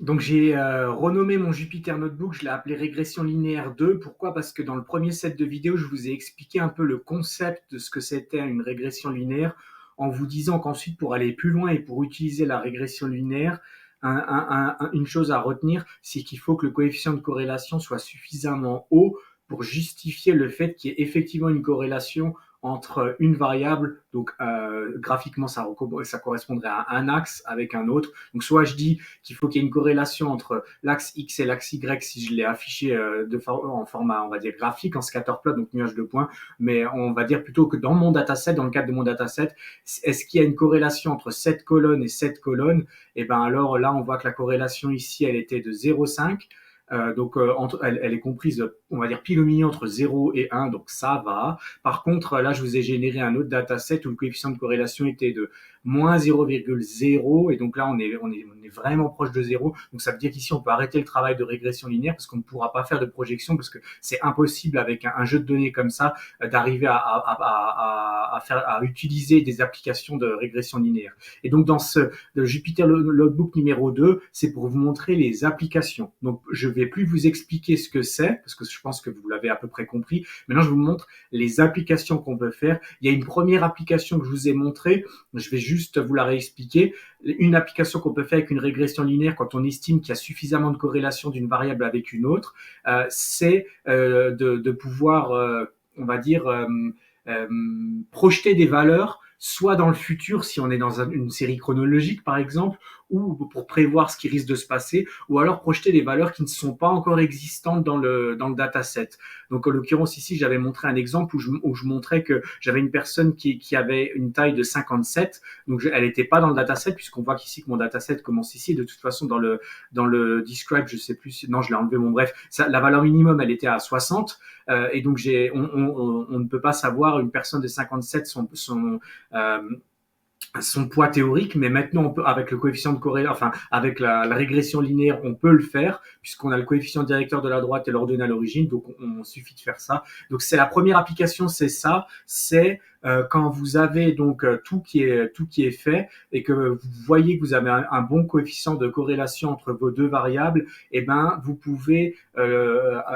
Donc j'ai renommé mon Jupyter Notebook, je l'ai appelé Régression linéaire 2. Pourquoi? Parce que dans le premier set de vidéos, je vous ai expliqué un peu le concept de ce que c'était une régression linéaire, en vous disant qu'ensuite, pour aller plus loin et pour utiliser la régression linéaire, une chose à retenir, c'est qu'il faut que le coefficient de corrélation soit suffisamment haut pour justifier le fait qu'il y ait effectivement une corrélation entre une variable, donc graphiquement ça correspondrait à un axe avec un autre. Donc soit je dis qu'il faut qu'il y ait une corrélation entre l'axe X et l'axe Y si je l'ai affiché en format, on va dire, graphique, en scatterplot, donc nuage de points, mais on va dire plutôt que dans mon dataset, dans le cadre de mon dataset, est-ce qu'il y a une corrélation entre cette colonne et cette colonne? Et ben alors là, on voit que la corrélation ici, elle était de 0,5. Elle est comprise, on va dire, pile au milieu entre 0 et 1, donc ça va. Par contre, là, je vous ai généré un autre dataset où le coefficient de corrélation était de moins 0,0, et donc là, on est vraiment proche de 0. Donc ça veut dire qu'ici, on peut arrêter le travail de régression linéaire parce qu'on ne pourra pas faire de projection, parce que c'est impossible avec un jeu de données comme ça d'arriver à utiliser des applications de régression linéaire. Et donc, dans ce Jupyter Notebook numéro 2, c'est pour vous montrer les applications. Donc, je ne vais plus vous expliquer ce que c'est, parce que je pense que vous l'avez à peu près compris. Maintenant, je vous montre les applications qu'on peut faire. Il y a une première application que je vous ai montrée. Je vais juste vous la réexpliquer. Une application qu'on peut faire avec une régression linéaire quand on estime qu'il y a suffisamment de corrélation d'une variable avec une autre, c'est de pouvoir, on va dire, euh, projeter des valeurs soit dans le futur, si on est dans une série chronologique par exemple, ou pour prévoir ce qui risque de se passer, ou alors projeter des valeurs qui ne sont pas encore existantes dans le dataset. Donc en l'occurrence ici, j'avais montré un exemple où je montrais que j'avais une personne qui avait une taille de 57, donc elle n'était pas dans le dataset, puisqu'on voit qu'ici que mon dataset commence ici. De toute façon, dans le describe, je sais plus, non, je l'ai enlevé, bon bref, la valeur minimum, elle était à 60, et donc on ne peut pas savoir une personne de 57 son poids théorique, mais maintenant on peut, avec le coefficient de corrélation, enfin avec la régression linéaire, on peut le faire puisqu'on a le coefficient directeur de la droite et l'ordonnée à l'origine, donc on suffit de faire ça. Donc c'est la première application, c'est ça, c'est quand vous avez donc tout qui est fait et que vous voyez que vous avez un bon coefficient de corrélation entre vos deux variables, et ben vous pouvez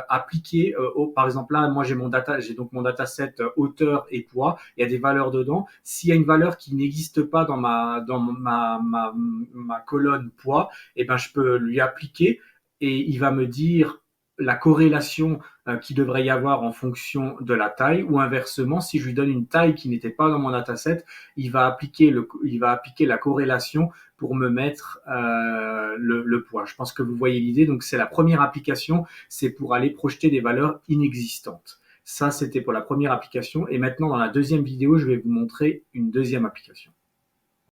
appliquer, par exemple là, moi j'ai donc mon dataset hauteur et poids, il y a des valeurs dedans. S'il y a une valeur qui n'existe pas dans ma colonne poids, et ben je peux lui appliquer et il va me dire la corrélation qu'il devrait y avoir en fonction de la taille, ou inversement, si je lui donne une taille qui n'était pas dans mon dataset, il va appliquer la corrélation pour me mettre le poids. Je pense que vous voyez l'idée. Donc c'est la première application, c'est pour aller projeter des valeurs inexistantes. Ça, c'était pour la première application. Et maintenant, dans la deuxième vidéo, je vais vous montrer une deuxième application.